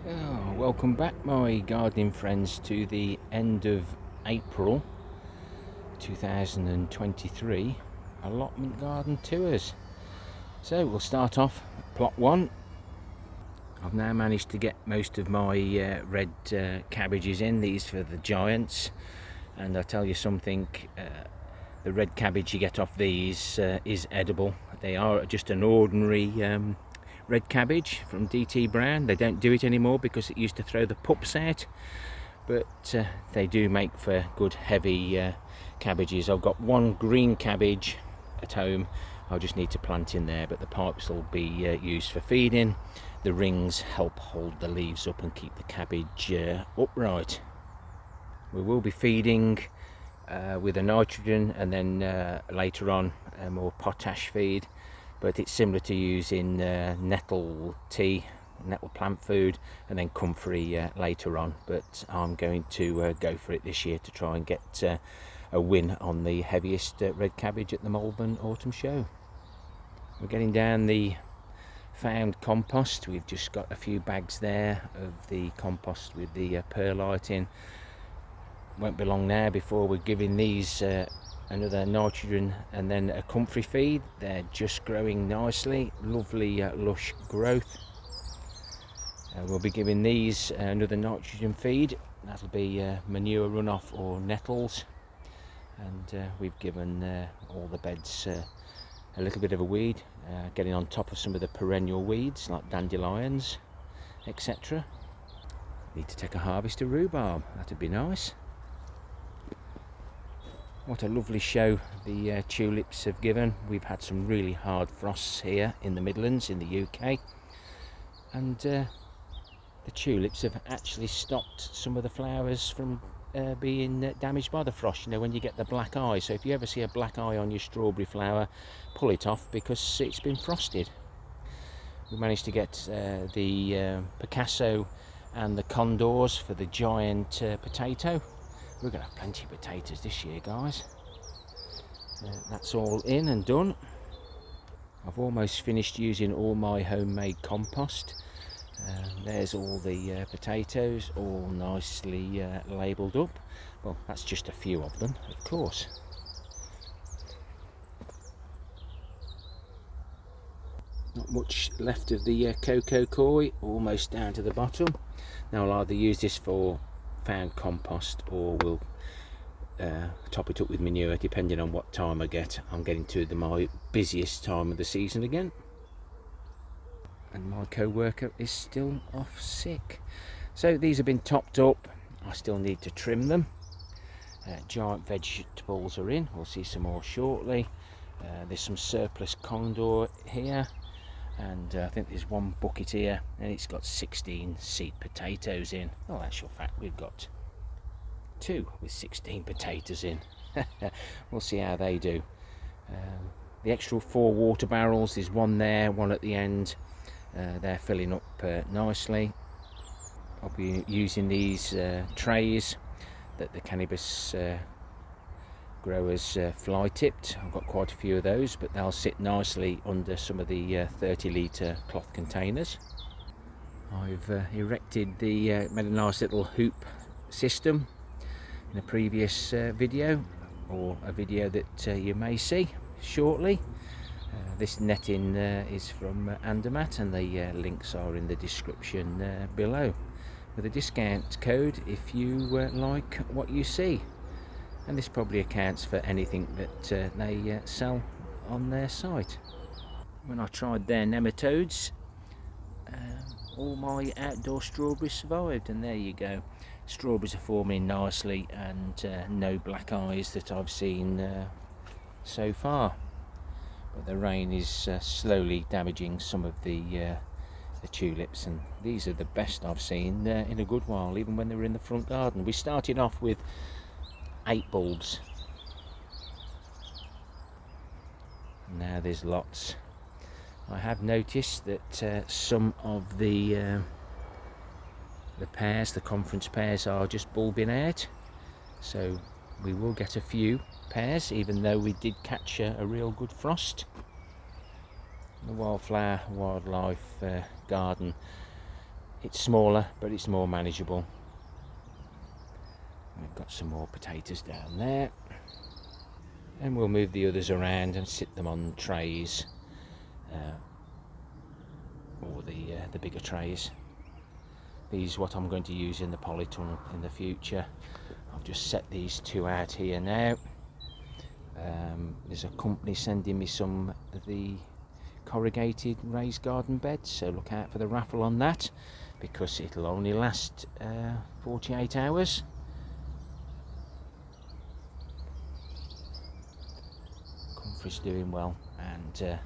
Welcome back, my gardening friends, to the end of April 2023 allotment garden tours. So we'll start off plot 1. I've now managed to get most of my red cabbages in, these for the giants, and I'll tell you something, the red cabbage you get off these is edible. They are just an ordinary red cabbage from DT Brown. They don't do it anymore because it used to throw the pups out, but they do make for good heavy cabbages. I've got one green cabbage at home. I'll just need to plant in there, but the pipes will be used for feeding. The rings help hold the leaves up and keep the cabbage upright. We will be feeding with a nitrogen and then later on a more potash feed, but it's similar to using nettle tea, nettle plant food, and then comfrey later on. But I'm going to go for it this year to try and get a win on the heaviest red cabbage at the Malvern Autumn Show. We're getting down the found compost. We've just got a few bags there of the compost with the perlite in. Won't be long now before we're giving these another nitrogen and then a comfrey feed. They're just growing nicely, lovely lush growth. We'll be giving these another nitrogen feed. That'll be manure runoff or nettles, and we've given all the beds a little bit of a weed, getting on top of some of the perennial weeds like dandelions, etc. Need to take a harvest of rhubarb, that'd be nice. What a lovely show the tulips have given. We've had some really hard frosts here in the Midlands in the UK, and the tulips have actually stopped some of the flowers from being damaged by the frost. You know, when you get the black eye, so if you ever see a black eye on your strawberry flower, pull it off because it's been frosted. We managed to get the Picasso and the condors for the giant potato. We're going to have plenty of potatoes this year, guys. That's all in and done. I've almost finished using all my homemade compost. There's all the potatoes, all nicely labelled up. Well, that's just a few of them, of course. Not much left of the cocoa coir, almost down to the bottom. Now I'll either use this for found compost or we'll top it up with manure, depending on what time I get. I'm getting to my busiest time of the season again, and my co-worker is still off sick. So these have been topped up. I still need to trim them. Giant vegetables are in. We'll see some more shortly. There's some surplus condor here, and I think there's one bucket here, and it's got 16 seed potatoes in. Oh, actual fact, we've got 2 with 16 potatoes in. We'll see how they do. The extra 4 water barrels, there's one there, one at the end. They're filling up nicely. I'll be using these trays that the cannabis growers fly tipped. I've got quite a few of those, but they'll sit nicely under some of the 30 litre cloth containers. I've erected made a nice little hoop system in a previous video, or a video that you may see shortly. This netting is from Andermatt, and the links are in the description below, with a discount code if you like what you see. And this probably accounts for anything that they sell on their site. When I tried their nematodes, all my outdoor strawberries survived, and there you go. Strawberries are forming nicely, and no black eyes that I've seen so far. But the rain is slowly damaging some of the tulips, and these are the best I've seen in a good while, even when they were in the front garden. We started off with 8 bulbs. Now there's lots. I have noticed that some of the pears, the conference pears, are just bulbing out, so we will get a few pears, even though we did catch a real good frost. The wildlife garden It's smaller, but it's more manageable. We've got some more potatoes down there, and we'll move the others around and sit them on trays, or the bigger trays. These are what I'm going to use in the polytunnel in the future. I've just set these two out here now. There's a company sending me some of the corrugated raised garden beds, so look out for the raffle on that, because it'll only last 48 hours. Comfort's doing well, and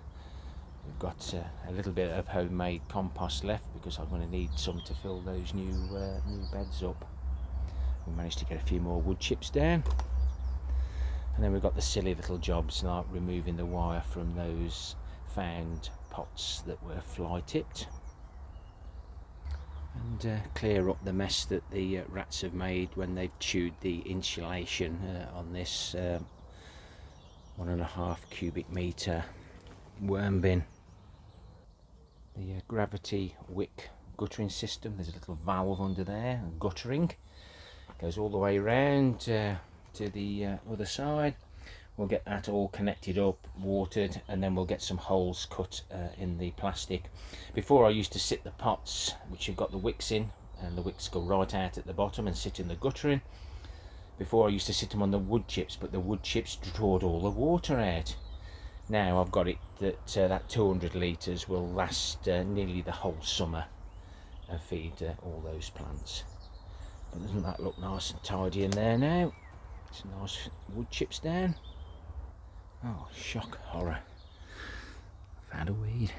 we've got a little bit of homemade compost left, because I'm going to need some to fill those new beds up. We managed to get a few more wood chips down, and then we've got the silly little jobs like removing the wire from those found pots that were fly tipped, and clear up the mess that the rats have made when they've chewed the insulation on this 1.5 cubic metre worm bin. The gravity wick guttering system, there's a little valve under there, guttering, goes all the way around to the other side. We'll get that all connected up, watered, and then we'll get some holes cut in the plastic. Before, I used to sit the pots, which have got the wicks in, and the wicks go right out at the bottom and sit in the guttering. Before, I used to sit them on the wood chips, but the wood chips drawed all the water out. Now I've got it that that 200 litres will last nearly the whole summer and feed all those plants. But doesn't that look nice and tidy in there now? Some nice wood chips down. Oh, shock horror. Found a weed.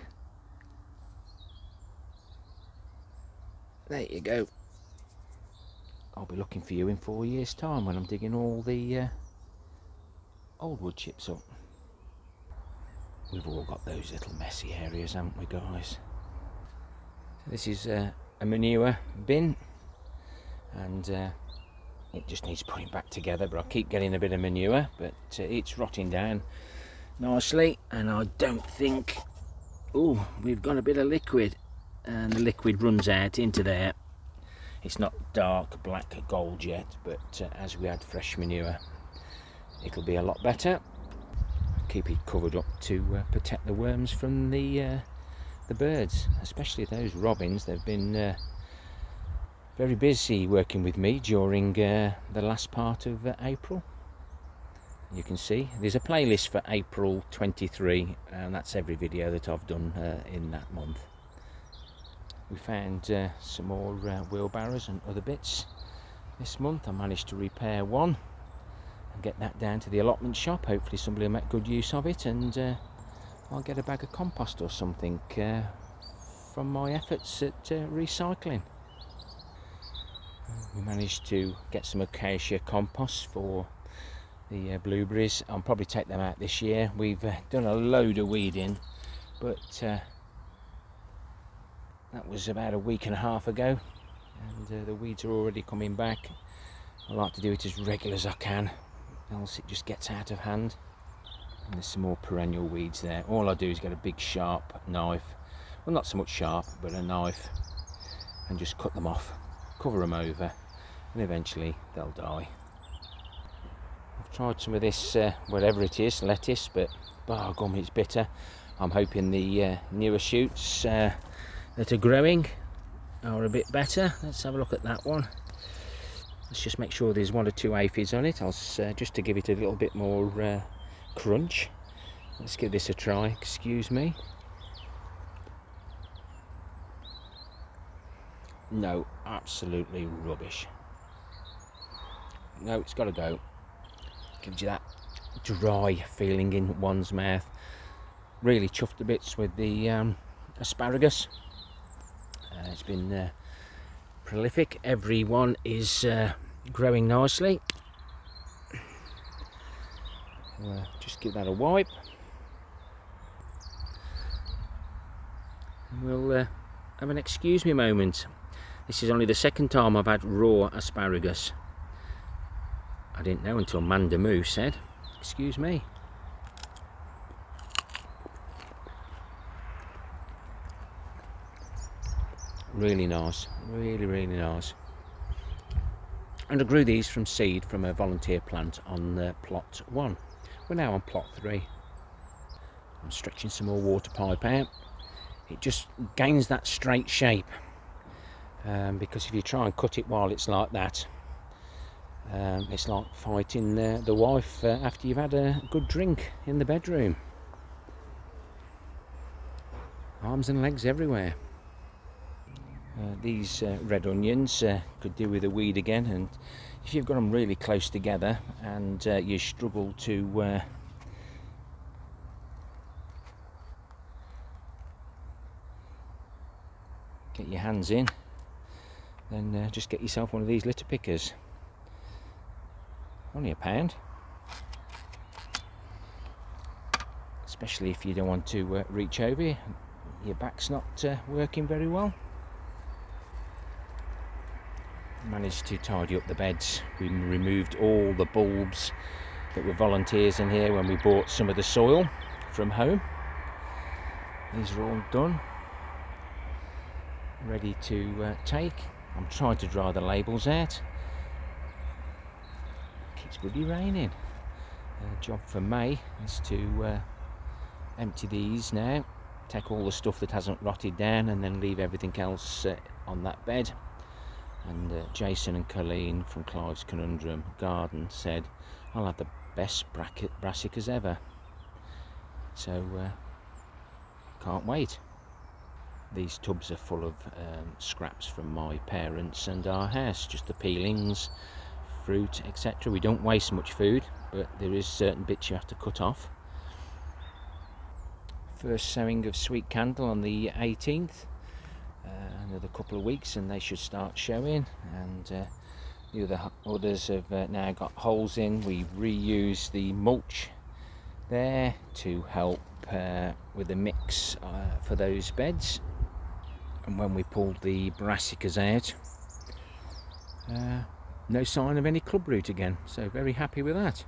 There you go. I'll be looking for you in 4 years' time when I'm digging all the old wood chips up. We've all got those little messy areas, haven't we, guys? So this is a manure bin, and it just needs putting back together, but I keep getting a bit of manure, but it's rotting down nicely, and I don't think... Oh, we've got a bit of liquid, and the liquid runs out into there. It's not dark black gold yet, but as we add fresh manure, it'll be a lot better. Keep it covered up to protect the worms from the birds, especially those robins. They've been very busy working with me during the last part of April. You can see there's a playlist for April 23, and that's every video that I've done in that month. We found some more wheelbarrows and other bits this month. I managed to repair one and get that down to the allotment shop. Hopefully somebody will make good use of it, and I'll get a bag of compost or something from my efforts at recycling. We managed to get some acacia compost for the blueberries. I'll probably take them out this year. We've done a load of weeding, but that was about a week and a half ago, and the weeds are already coming back. I like to do it as regular as I can, else it just gets out of hand. And there's some more perennial weeds there. All I do is get a big sharp knife, well, not so much sharp, but a knife, and just cut them off, cover them over, and eventually they'll die. I've tried some of this whatever it is, lettuce, but by gum, it's bitter. I'm hoping the newer shoots that are growing are a bit better. Let's have a look at that one. Let's just make sure there's 1 or 2 aphids on it. I'll just to give it a little bit more crunch. Let's give this a try. Excuse me. No, absolutely rubbish. No, it's got to go. Gives you that dry feeling in one's mouth. Really chuffed to bits with the asparagus. It's been prolific. Every one is growing nicely. Just give that a wipe. And we'll have an excuse me moment. This is only the second time I've had raw asparagus. I didn't know until Manda Moo said, excuse me. Really nice, really nice. And I grew these from seed from a volunteer plant on plot 1. We're now on plot 3. I'm stretching some more water pipe out. It just gains that straight shape, because if you try and cut it while it's like that, it's like fighting the wife after you've had a good drink in the bedroom. Arms and legs everywhere. These red onions could do with a weed again, and if you've got them really close together and you struggle to get your hands in, then just get yourself one of these litter pickers. Only £1, especially if you don't want to reach over, your back's not working very well. Managed to tidy up the beds. We removed all the bulbs that were volunteers in here when we bought some of the soil from home. These are all done, ready to take. I'm trying to dry the labels out. Keeps bloody raining. Job for May is to empty these now, take all the stuff that hasn't rotted down, and then leave everything else on that bed. And Jason and Colleen from Clive's Conundrum Garden said, I'll have the best brassicas ever. So can't wait. These tubs are full of scraps from my parents and our house, just the peelings, fruit, etc. We don't waste much food, but there is certain bits you have to cut off. First sowing of sweet candle on the 18th. Another couple of weeks and they should start showing, and the others have now got holes in. We reuse the mulch there to help with the mix for those beds. And when we pulled the brassicas out, no sign of any clubroot again, so very happy with that.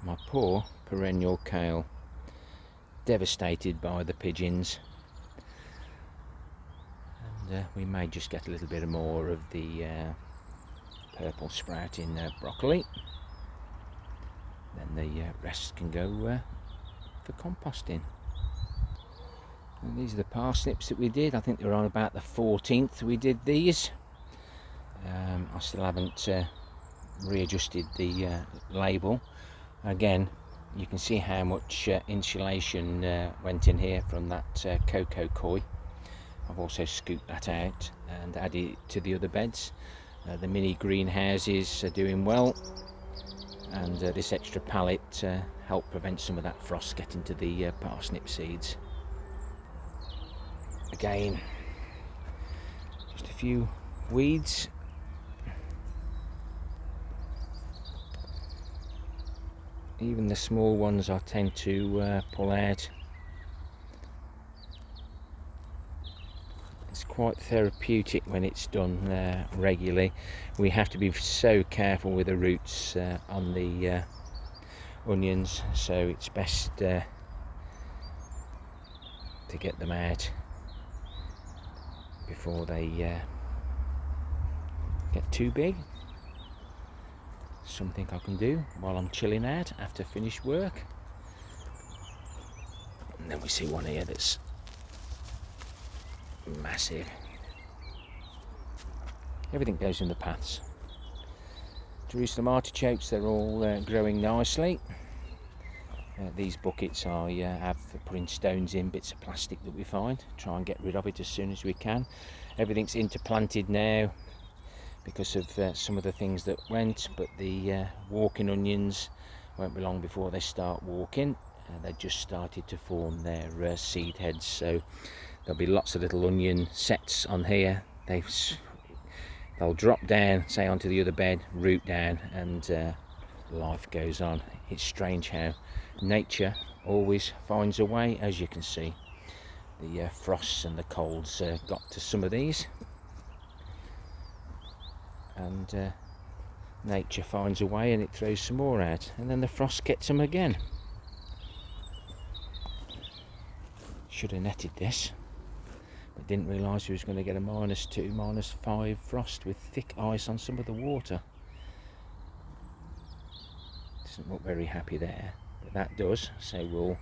My poor perennial kale, devastated by the pigeons. We may just get a little bit more of the purple sprouting broccoli, then the rest can go for composting. And these are the parsnips that we did. I think they were on about the 14th we did these. I still haven't readjusted the label. Again, you can see how much insulation went in here from that cocoa coir. I've also scooped that out and added it to the other beds. The mini greenhouses are doing well, and this extra pallet helped prevent some of that frost getting to the parsnip seeds. Again, just a few weeds. Even the small ones I tend to pull out. It's quite therapeutic when it's done regularly. We have to be so careful with the roots on the onions, so it's best to get them out before they get too big. Something I can do while I'm chilling out after finished work. And then we see one here that's massive. Everything goes in the paths. Jerusalem artichokes, they're all growing nicely. These buckets I have for putting stones in, bits of plastic that we find. Try and get rid of it as soon as we can. Everything's interplanted now because of some of the things that went, but the walking onions won't be long before they start walking. They just started to form their seed heads, so there'll be lots of little onion sets on here. They'll drop down, say onto the other bed, root down, and life goes on. It's strange how nature always finds a way. As you can see, the frosts and the colds got to some of these, and nature finds a way and it throws some more out, and then the frost gets them again. Should have netted this, but didn't realise we was going to get a -2, -5 frost with thick ice on some of the water. Doesn't look very happy there, but that does, so we'll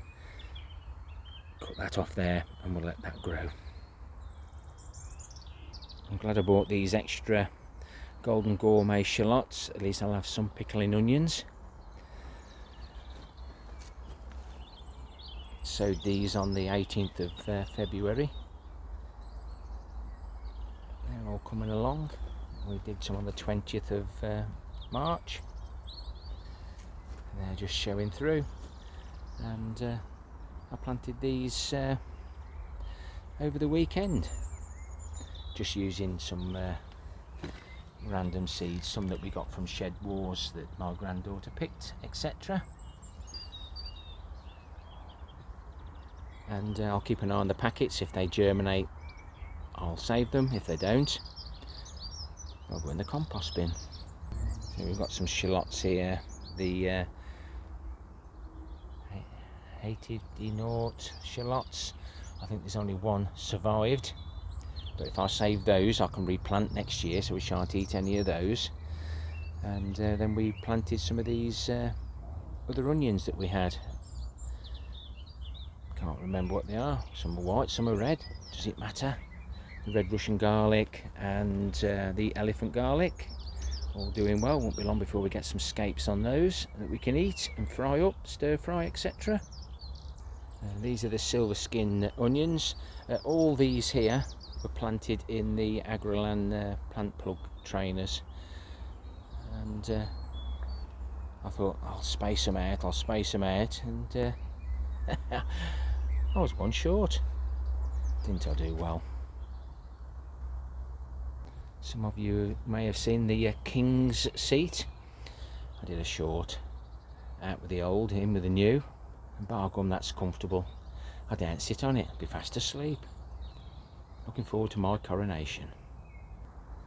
cut that off there and we'll let that grow. I'm glad I bought these extra golden gourmet shallots, at least I'll have some pickling onions. Sowed these on the 18th of February. They're all coming along. We did some on the 20th of March. They're just showing through, and I planted these over the weekend, just using some random seeds, some that we got from Shed Wars that my granddaughter picked, etc. And I'll keep an eye on the packets. If they germinate, I'll save them. If they don't, I'll go in the compost bin. So we've got some shallots here, the HYECHO shallots. I think there's only one survived, but if I save those I can replant next year, so we shan't eat any of those. And then we planted some of these other onions that we had. Can't remember what they are. Some are white, some are red. Does it matter? The red Russian garlic and the elephant garlic, all doing well. Won't be long before we get some scapes on those that we can eat and fry up, stir fry, etc. These are the silver skin onions. All these here were planted in the Agroland plant plug trainers, and I thought I'll space them out, and I was one short. Didn't I do well? Some of you may have seen the King's seat. I did a short, out with the old, in with the new, and bar gum, that's comfortable. I daren't sit on it, I'd be fast asleep. Looking forward to my coronation.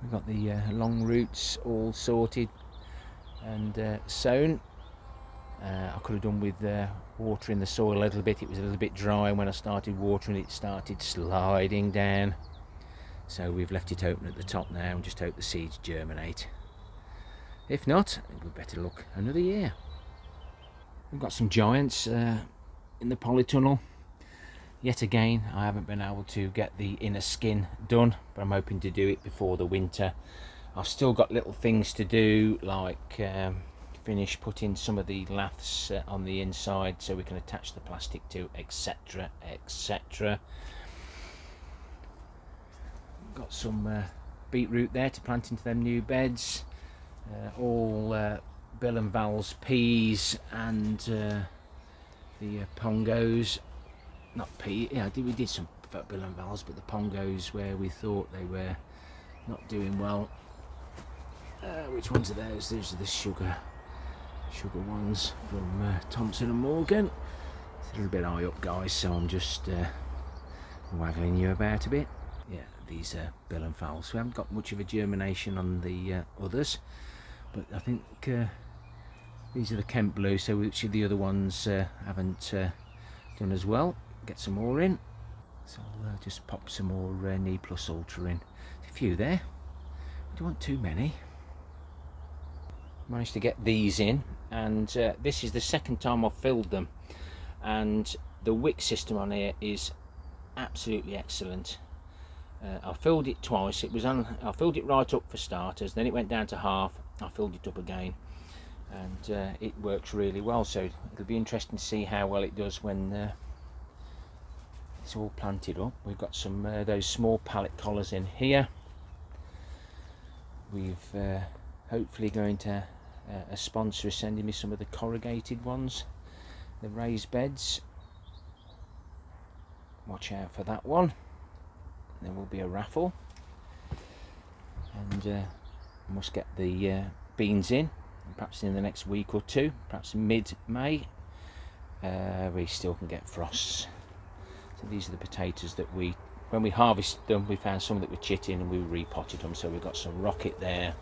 We've got the long roots all sorted and sown. I could have done with watering the soil a little bit. It was a little bit dry, and when I started watering it started sliding down. So we've left it open at the top now and just hope the seeds germinate. If not, we'd better look another year. We've got some giants in the polytunnel. Yet again, I haven't been able to get the inner skin done, but I'm hoping to do it before the winter. I've still got little things to do, like finish putting some of the laths on the inside so we can attach the plastic to, etc, etc. Got some beetroot there to plant into them new beds. All Bill and Val's peas and the pongos. Not pea, yeah, we did some Bill and Val's, but the pongos where we thought they were not doing well. Which ones are those? Those are the sugar ones from Thompson and Morgan. It's a little bit high up, guys, so I'm just waggling you about a bit. Yeah, these are Bill and Val's. We haven't got much of a germination on the others, but I think these are the Kent Blue, so which of the other ones haven't done as well. Get some more in, so I'll just pop some more Knee Plus Ultra in. There's a few there. I don't want too many. Managed to get these in, and this is the second time I've filled them, and the wick system on here is absolutely excellent. I filled it twice. I filled it right up for starters, then it went down to half. I filled it up again, and it works really well, so it'll be interesting to see how well it does when it's all planted up. We've got some those small pallet collars in here. We've hopefully going to a sponsor is sending me some of the corrugated ones, the raised beds. Watch out for that one. There will be a raffle, and I must get the beans in, perhaps in the next week or two, perhaps mid-May. We still can get frosts. So these are the potatoes that when we harvested them, we found some that were chitting and we repotted them. So we've got some rocket there,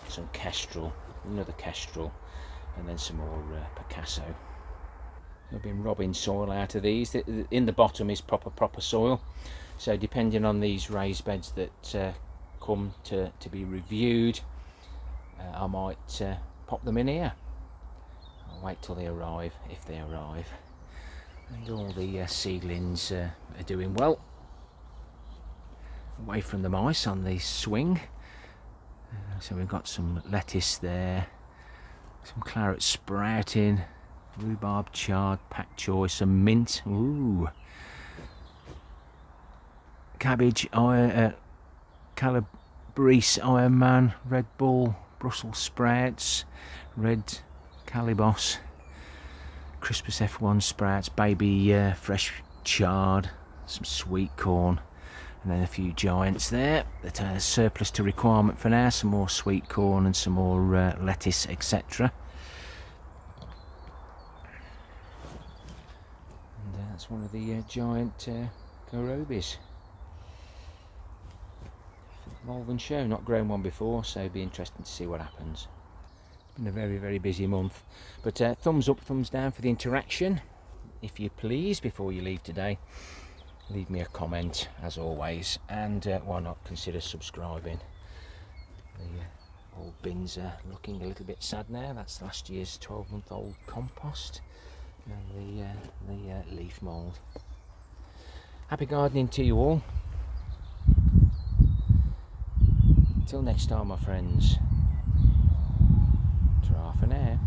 some kestrel, another kestrel, and then some more Picasso. I've been robbing soil out of these. In the bottom is proper soil, So depending on these raised beds that come to be reviewed, I might pop them in here. I'll wait till they arrive, if they arrive. And all the seedlings are doing well. Away from the mice on the swing. So we've got some lettuce there, some claret sprouting, rhubarb, chard, pak choy, some mint, ooh, cabbage, calabrese, Ironman, red bull, Brussels sprouts, red calibos, Crispus F1 sprouts, baby fresh chard, some sweet corn, and then a few giants there that are surplus to requirement for now, some more sweet corn and some more lettuce, etc. And that's one of the giant Gorobis. Malvern show, not grown one before, so it'll be interesting to see what happens. It's been a very, very busy month. But thumbs up, thumbs down for the interaction, if you please, before you leave today. Leave me a comment, as always, and why not consider subscribing. The old bins are looking a little bit sad now. That's last year's 12-month-old compost and the leaf mould. Happy gardening to you all. Till next time, my friends. Ta-ra for now.